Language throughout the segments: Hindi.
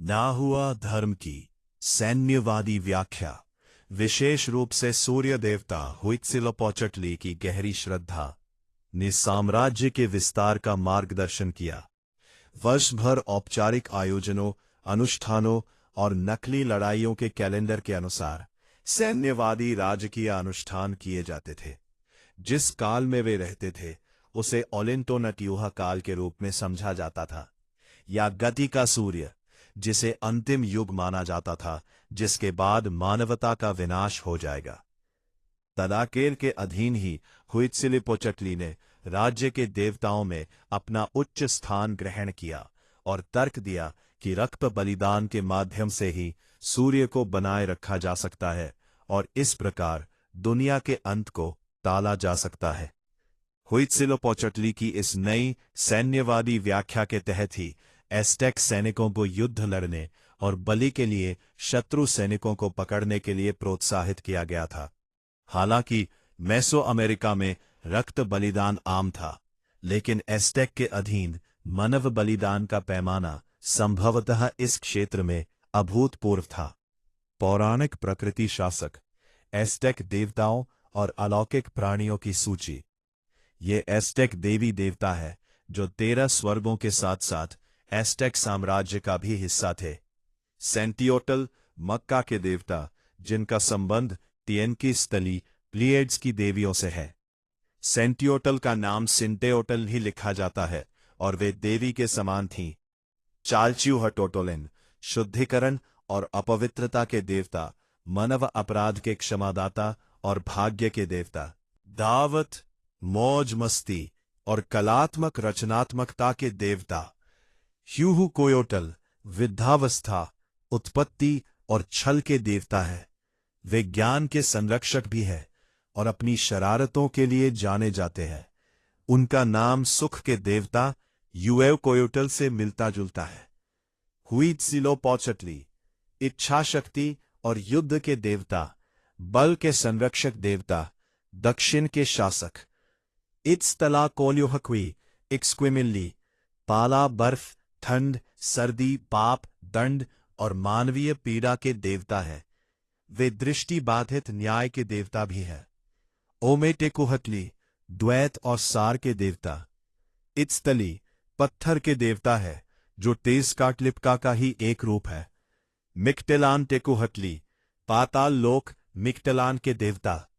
ना हुआ धर्म की सैन्यवादी व्याख्या। विशेष रूप से सूर्य देवता हुइत्सिलोपोचटली की गहरी श्रद्धा ने साम्राज्य के विस्तार का मार्गदर्शन किया। वर्ष भर औपचारिक आयोजनों, अनुष्ठानों और नकली लड़ाइयों के कैलेंडर के अनुसार सैन्यवादी राजकीय अनुष्ठान किए जाते थे। जिस काल में वे रहते थे उसे ओलिंटोनट्यूहा काल के रूप में समझा जाता था, या गति का सूर्य, जिसे अंतिम युग माना जाता था, जिसके बाद मानवता का विनाश हो जाएगा। तदाकेर के अधीन ही हुइत्सिलोपोचटली ने राज्य के देवताओं में अपना उच्च स्थान ग्रहण किया और तर्क दिया कि रक्त बलिदान के माध्यम से ही सूर्य को बनाए रखा जा सकता है और इस प्रकार दुनिया के अंत को टाला जा सकता है। हुइत्सिलोपोचटली की इस नई सैन्यवादी व्याख्या के तहत ही एस्टेक सैनिकों को युद्ध लड़ने और बलि के लिए शत्रु सैनिकों को पकड़ने के लिए प्रोत्साहित किया गया था। हालांकि मेसो अमेरिका में रक्त बलिदान आम था, लेकिन एस्टेक के अधीन मानव बलिदान का पैमाना संभवतः इस क्षेत्र में अभूतपूर्व था। पौराणिक प्रकृति शासक, एस्टेक देवताओं और अलौकिक प्राणियों की सूची। ये एस्टेक देवी देवता है जो 13 स्वर्गों के साथ साथ एस्टेक साम्राज्य का भी हिस्सा थे। सेंटियोटल, मक्का के देवता, जिनका संबंध टिएनकी स्थली प्लिएड्स की देवियों से है। सेंटियोटल का नाम सिंटेओटल ही लिखा जाता है और वे देवी के समान थीं। चालच्यूहटोटोलिन, शुद्धिकरण और अपवित्रता के देवता, मानव अपराध के क्षमादाता और भाग्य के देवता। दावत, मौज मस्ती और कलात्मक रचनात्मकता के देवता। ह्यूहुकोयोटल, वृद्धावस्था, उत्पत्ति और छल के देवता है। वे ज्ञान के संरक्षक भी है और अपनी शरारतों के लिए जाने जाते हैं। उनका नाम सुख के देवता यूएवकोयोटल से मिलता जुलता है। हुइत्सिलोपोचटली, इच्छा शक्ति और युद्ध के देवता, बल के संरक्षक देवता, दक्षिण के शासक। इत्सतलाकोल्योहक्वी इक्स्क्विमिल्ली, पाला, बर्फ, ठंड, सर्दी, पाप, दंड और मानवीय पीड़ा के देवता है। वे दृष्टि बाधित न्याय के देवता भी हैं। ओमेटेकुहटली, द्वैत और सार के देवता। इत्सतली, पत्थर के देवता है जो टेस्काट्लिप्का का ही एक रूप है। मिक्टेलान टेकुहटली, पाताल लोक मिक्टेलान के देवता।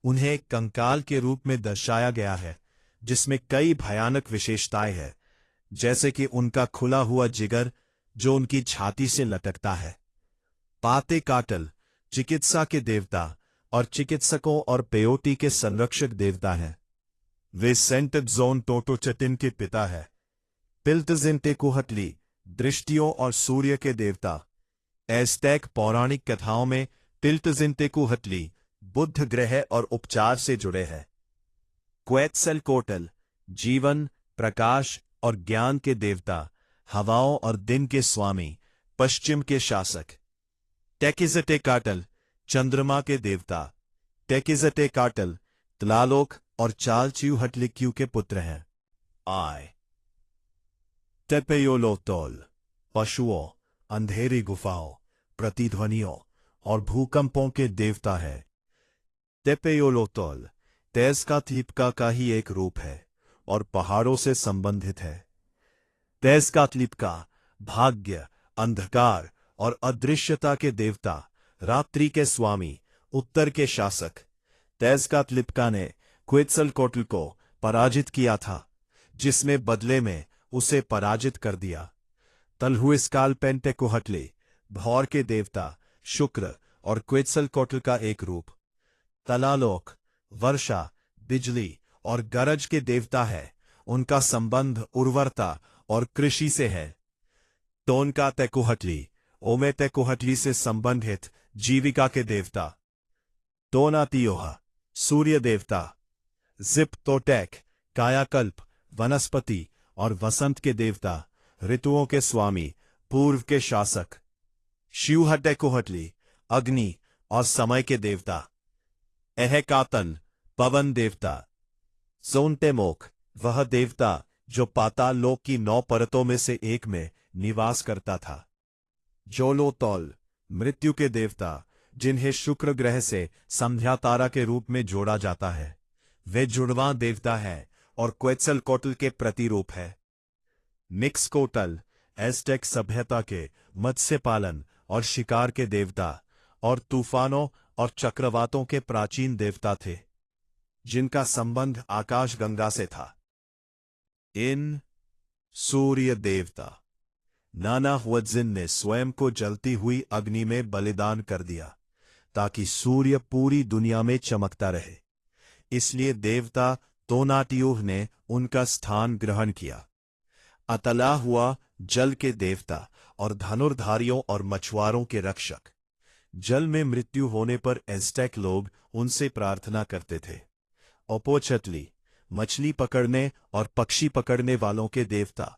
उन्हें एक कंकाल के रूप में दर्शाया गया है जिसमें कई भयानक विशेषताएं हैं, जैसे कि उनका खुला हुआ जिगर जो उनकी छाती से लटकता है। पाते काटल, चिकित्सा के देवता और चिकित्सकों और पेयोटी के संरक्षक देवता हैं। वे सेंटजोन टोटोचटिन के पिता है। पिल्टजिनटेकुहटली, दृष्टियों और सूर्य के देवता। एस्टेक पौराणिक कथाओं में टिल्टजिनटेकुहटली बुध ग्रह और उपचार से जुड़े हैं। क्वेत्सलकोटल, जीवन, प्रकाश और ज्ञान के देवता, हवाओं और दिन के स्वामी, पश्चिम के शासक। टेकिज़टेकाटल, चंद्रमा के देवता। टेकिज़टेकाटल, त्लालोक और चालच्यूहटलिक्यू के पुत्र हैं। आय टेपेयोलोटोल, पशुओं, अंधेरी गुफाओं, प्रतिध्वनियों और भूकंपों के देवता है। टेपेयोलोटोल तेज़कात्लिप्का का ही एक रूप है और पहाड़ों से संबंधित है। तेज़कात्लिप्का भाग्य, अंधकार और अदृश्यता के देवता, रात्रि के स्वामी, उत्तर के शासक। तेज़कात्लिप्का ने क्वेत्सलकोटल को पराजित किया था, जिसने बदले में उसे पराजित कर दिया। तलहुइस्कालपेंटेकुहटली, भौर के देवता, शुक्र और क्वेत्सलकोटल का एक रूप। तलालोक, वर्षा, बिजली और गरज के देवता है। उनका संबंध उर्वरता और कृषि से है। टोनकातेकुहटली, ओमेतेकुहटली से संबंधित जीविका के देवता। टोनातियोहा, सूर्य देवता। जिप्तोटेक, कायाकल्प, वनस्पति और वसंत के देवता, ऋतुओं के स्वामी, पूर्व के शासक। शिवहटेकुहटली, अग्नि और समय के देवता। एहकातन, पवन देवता। सोनटेमोक, वह देवता जो पाताल लोक की 9 परतों में से एक में निवास करता था। जोलोतोल, मृत्यु के देवता, जिन्हें शुक्र ग्रह से संध्या तारा के रूप में जोड़ा जाता है, वे जुड़वां देवता है और क्वेत्ज़लकोट्ल के प्रतिरूप है। मिक्सकोटल, एज़टेक सभ्यता के मत्स्य पालन और शिकार के देवता और तूफानों और चक्रवातों के प्राचीन देवता थे, जिनका संबंध आकाशगंगा से था। इन सूर्य देवता नानाहुअत्ज़िन ने स्वयं को जलती हुई अग्नि में बलिदान कर दिया ताकि सूर्य पूरी दुनिया में चमकता रहे। इसलिए देवता तोनाटियूह ने उनका स्थान ग्रहण किया। अतला हुआ जल के देवता और धनुर्धारियों और मछुआरों के रक्षक। जल में मृत्यु होने पर एज़टेक लोग उनसे प्रार्थना करते थे। ओपोचटली, मछली पकड़ने और पक्षी पकड़ने वालों के देवता।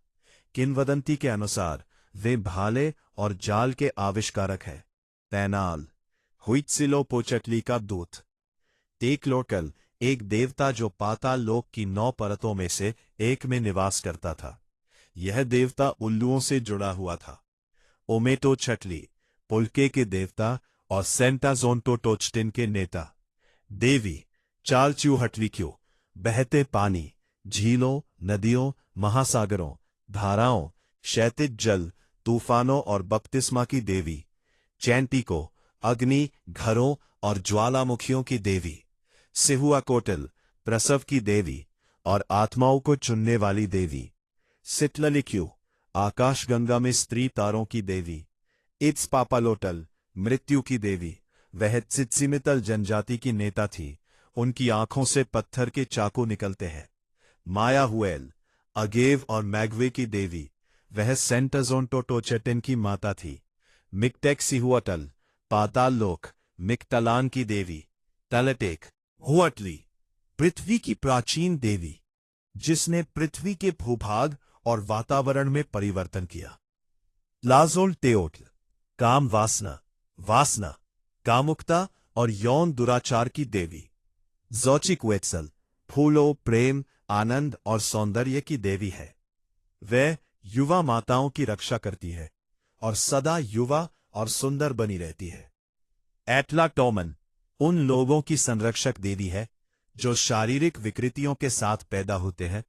किंवदंती के अनुसार वे भाले और जाल के आविष्कारक हैं। तैनाल, हुइत्ज़िलोपोचटली का दूत। टेक्लोटल, एक देवता जो पाताल लोक की 9 परतों में से एक में निवास करता था। यह देवता उल्लुओं से जुड़ा हुआ था। ओमेटोचटली, पुलके के देवता और सेंटाज़ोन्टोटोच्टिन के नेता। देवी चालच्यूहटलिक्यू, बहते पानी, झीलों, नदियों, महासागरों, धाराओं, क्षैतिज जल, तूफानों और बपतिस्मा की देवी। चैंटिको, अग्नि, घरों और ज्वालामुखियों की देवी। सिहुआकोटल, प्रसव की देवी और आत्माओं को चुनने वाली देवी। सिट्ललिक्यू, आकाशगंगा में स्त्री तारों की देवी। इत्सपापालोटल, मृत्यु की देवी। वह त्सित्सिमितल जनजाति की नेता थी। उनकी आंखों से पत्थर के चाकू निकलते हैं। मायाहुएल, अगेव और मैग्वे की देवी। वह सेंटाज़ोन्टोटोचटिन की माता थी। मिक्टेक्सिहुअटल, पाताल लोक, मिक्तलान की देवी। तलटेक हुअटली, पृथ्वी की प्राचीन देवी, जिसने पृथ्वी के भूभाग और वातावरण में परिवर्तन किया। लाजोल टेओटल, काम वासना, वासना, कामुकता और यौन दुराचार की देवी। ज़ोचिक्वेत्सल, फूलों, प्रेम, आनंद और सौंदर्य की देवी है। वह युवा माताओं की रक्षा करती है और सदा युवा और सुंदर बनी रहती है। एटलाटोमन, उन लोगों की संरक्षक देवी है जो शारीरिक विकृतियों के साथ पैदा होते हैं,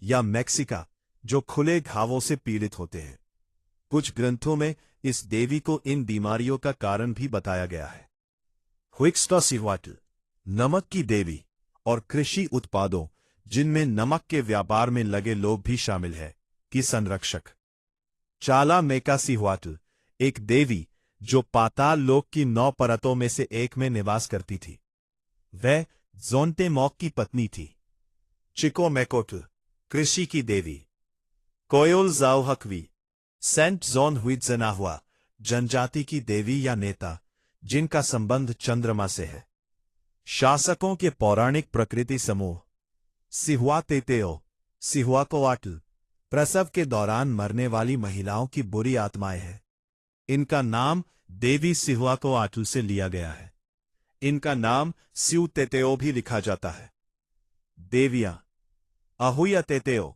या मैक्सिका, जो खुले घावों से पीड़ित होते हैं। कुछ ग्रंथों में इस देवी को इन बीमारियों का कारण भी बताया गया है। हुइक्स्टोसिहुआटल, नमक की देवी और कृषि उत्पादों, जिनमें नमक के व्यापार में लगे लोग भी शामिल हैं, की संरक्षक। चाला मेकासिहुआटल, एक देवी जो पाताल लोक की 9 परतों में से एक में निवास करती थी। वह जोंटेमॉक की पत्नी थी। चिकोमेकोटल, कृषि की देवी। कोयोल जाओहकवी, सेंट जोन हुइत्ज़नाहुआ, जनजाति की देवी या नेता, जिनका संबंध चंद्रमा से है। शासकों के पौराणिक प्रकृति समूह। सिहुआतेतेओ, सिहुआकोआटल, प्रसव के दौरान मरने वाली महिलाओं की बुरी आत्माएं हैं। इनका नाम देवी सिहुआकोआटल से लिया गया है। इनका नाम स्यूतेतेओ भी लिखा जाता है। देवियां। अहुयातेतेओ,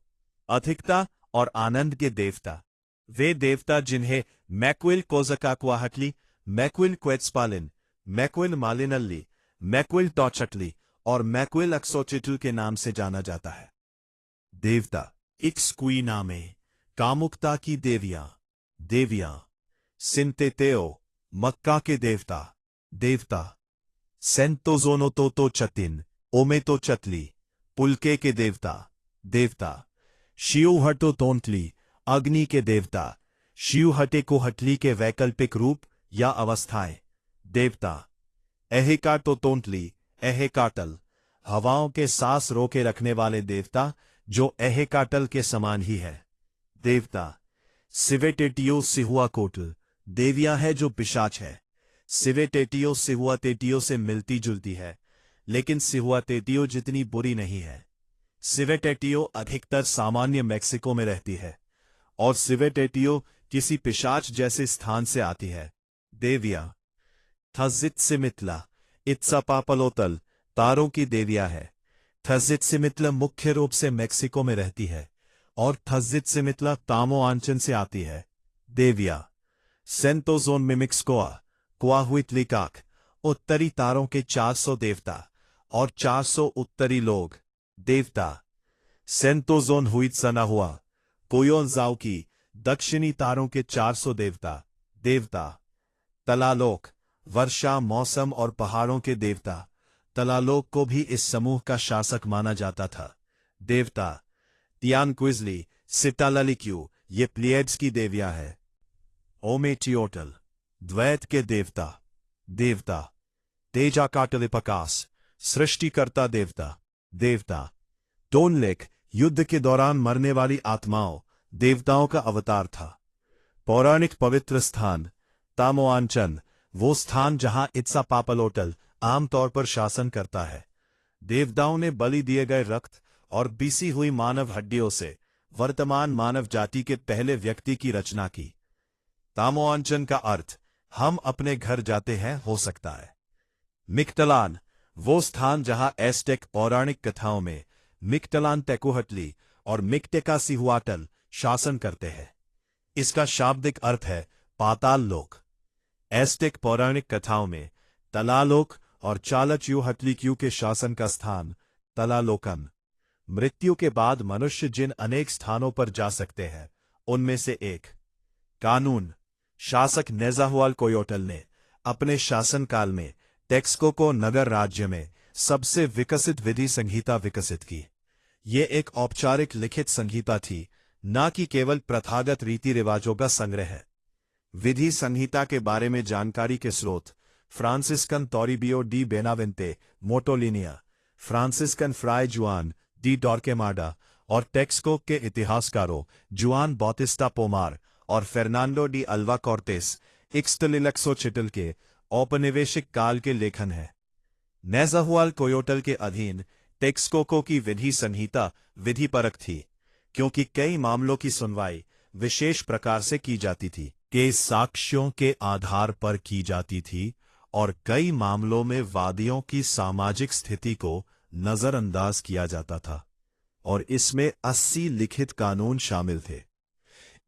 अधिकता और आनंद के देवता। वे देवता जिन्हें मैक्विल कोज़काक्वाहटली, मैक्विल क्वेत्ज़पालिन, मैक्विल मालिनल्ली, मैक्विल टॉचटली और मैक्विल अक्सोचिटल के नाम से जाना जाता है। देवता इक्स्क्वीनामे, कामुकता की देवियां। देवियां। सिंतेतेओ, मक्का के देवता। देवता। सेंटोज़ोनोटोटोचटिन, ओमेटोचटली, पुलके के देवता। देवता। शियुहटोटोंटली, अग्नि के देवता। शियुहटेकोहटली के वैकल्पिक रूप या अवस्थाएं। देवता। एहेकाटोटोंटली, एहेकाटल, हवाओं के सांस रोके रखने वाले देवता, जो एहेकाटल के समान ही है। देवता। सिवेटेटियो सिहुआकोटल, देवियां है जो पिशाच है। सिवेटेटियो सिहुआतेटियो से मिलती जुलती है, लेकिन सिहुआतेटियो जितनी बुरी नहीं है। सिवेटेटियो अधिकतर सामान्य मेक्सिको में रहती है और सिवेटेटियो किसी पिशाच जैसे स्थान से आती है। देवियां। थज़ित्सिमितला, इत्सापापलोतल, तारों की देवियां है। थज़ित्सिमितला मुख्य रूप से मेक्सिको में रहती है और थज़ित्सिमितला तामोआंचन से आती है। देवियां। सेंटोजोन मिमिक्सकोआ क्वाहुइटलिकाक, उत्तरी तारों के 400 देवता और 400 उत्तरी लोग देवता। सेंटोजोन हुइत्सना हुआ कोयोनजाओ की, दक्षिणी तारों के 400 देवता। तलालोक, वर्षा, मौसम और पहाड़ों के देवता। तलालोक को भी इस समूह का शासक माना जाता था। देवता तियानक्विज़ली, सिटालालिक्यू, ये प्लेयड्स की देवियां है। ओमेटियोटल, द्वैत के देवता। तेजाकाटलिपकास, सृष्टिकर्ता देवता। टोनलेक, युद्ध के दौरान मरने वाली आत्माओं देवताओं का अवतार था। पौराणिक पवित्र स्थान तामोआंचन, वो स्थान जहां इत्सापापलोटल आमतौर पर शासन करता है। देवताओं ने बलि दिए गए रक्त और बीसी हुई मानव हड्डियों से वर्तमान मानव जाति के पहले व्यक्ति की रचना की। तामोआंचन का अर्थ हम अपने घर जाते हैं हो सकता है। मिक्टलान, वो स्थान जहां एस्टेक पौराणिक कथाओं में मिक्टलान टेकुहटली और मिक्टेकासिहुआटल शासन करते हैं। इसका शाब्दिक अर्थ है पाताल लोक। एस्टेक पौराणिक कथाओं में तलालोक और चालचयूहटलीक्यू के शासन का स्थान तलालोकन। मृत्यु के बाद मनुष्य जिन अनेक स्थानों पर जा सकते हैं उनमें से एक। कानून, शासक नेजाहुआलकोयोटल ने अपने शासनकाल में टेक्सकोको नगर राज्य में सबसे विकसित विधि संहिता विकसित की। ये एक औपचारिक लिखित संहिता थी, न कि केवल प्रथागत रीति रिवाजों का संग्रह है। विधि संहिता के बारे में जानकारी के स्रोत फ्रांसिस्कन तोरिबियो डी बेनावेंते मोटोलिनिया, फ्रांसिस्कन फ्राय जुआन डी डॉर्केमाडा और टेक्सकोक के इतिहासकारों जुआन बॉटिस्टा पोमार और फेर्नांडो डी अल्वा कॉर्टेस इक्सटलिलक्सोचिटल के औपनिवेशिक काल के लेखन है। नेजाहुआलकोयोटल के अधीन टेक्सकोको की विधि संहिता विधिपरक थी, क्योंकि कई मामलों की सुनवाई विशेष प्रकार से की जाती थी, के साक्ष्यों के आधार पर की जाती थी और कई मामलों में वादियों की सामाजिक स्थिति को नजरअंदाज किया जाता था, और इसमें 80 लिखित कानून शामिल थे।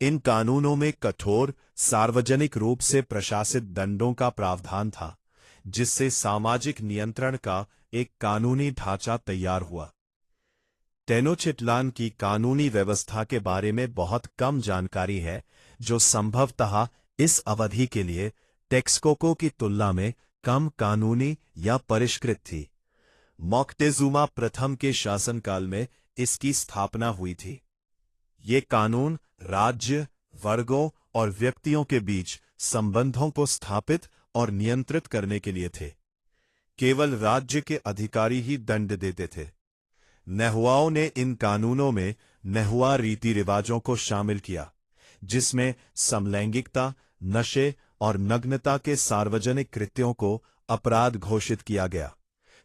इन कानूनों में कठोर, सार्वजनिक रूप से प्रशासित दंडों का प्रावधान था, जिससे सामाजिक नियंत्रण का एक कानूनी ढांचा तैयार हुआ। टेनोचिटलान की कानूनी व्यवस्था के बारे में बहुत कम जानकारी है, जो संभवतः इस अवधि के लिए टेक्सकोको की तुलना में कम कानूनी या परिष्कृत थी। मोक्टेजुमा प्रथम के शासनकाल में इसकी स्थापना हुई थी। ये कानून राज्य, वर्गों और व्यक्तियों के बीच संबंधों को स्थापित और नियंत्रित करने के लिए थे। केवल राज्य के अधिकारी ही दंड देते थे। नेहुआओं ने इन कानूनों में नेहुआ रीति रिवाजों को शामिल किया, जिसमें समलैंगिकता, नशे और नग्नता के सार्वजनिक कृत्यों को अपराध घोषित किया गया।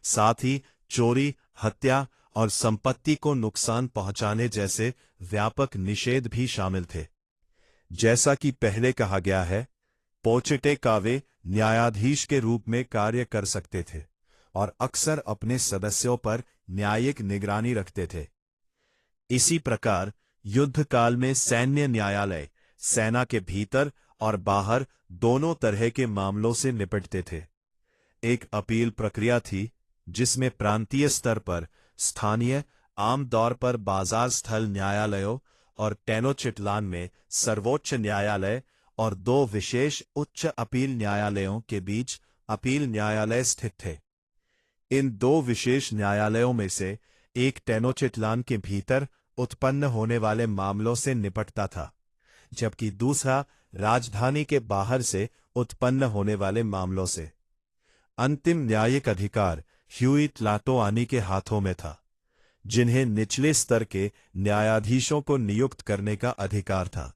साथ ही चोरी, हत्या और संपत्ति को नुकसान पहुंचाने जैसे व्यापक निषेध भी शामिल थे। जैसा कि पहले कहा गया है, पोचिटे कावे न्यायाधीश के रूप में कार्य कर सकते थे और अक्सर अपने सदस्यों पर न्यायिक निगरानी रखते थे। इसी प्रकार युद्ध काल में सैन्य न्यायालय सेना के भीतर और बाहर दोनों तरह के मामलों से निपटते थे। एक अपील प्रक्रिया थी, जिसमें प्रांतीय स्तर पर स्थानीय, आमतौर पर बाजार स्थल न्यायालयों और टेनोचिटलान में सर्वोच्च न्यायालय और 2 विशेष उच्च अपील न्यायालयों के बीच अपील न्यायालय स्थित थे। इन 2 विशेष न्यायालयों में से एक टेनोचिटलान के भीतर उत्पन्न होने वाले मामलों से निपटता था, जबकि दूसरा राजधानी के बाहर से उत्पन्न होने वाले मामलों से। अंतिम न्यायिक अधिकार ह्युइटलाटोआनी के हाथों में था, जिन्हें निचले स्तर के न्यायाधीशों को नियुक्त करने का अधिकार था।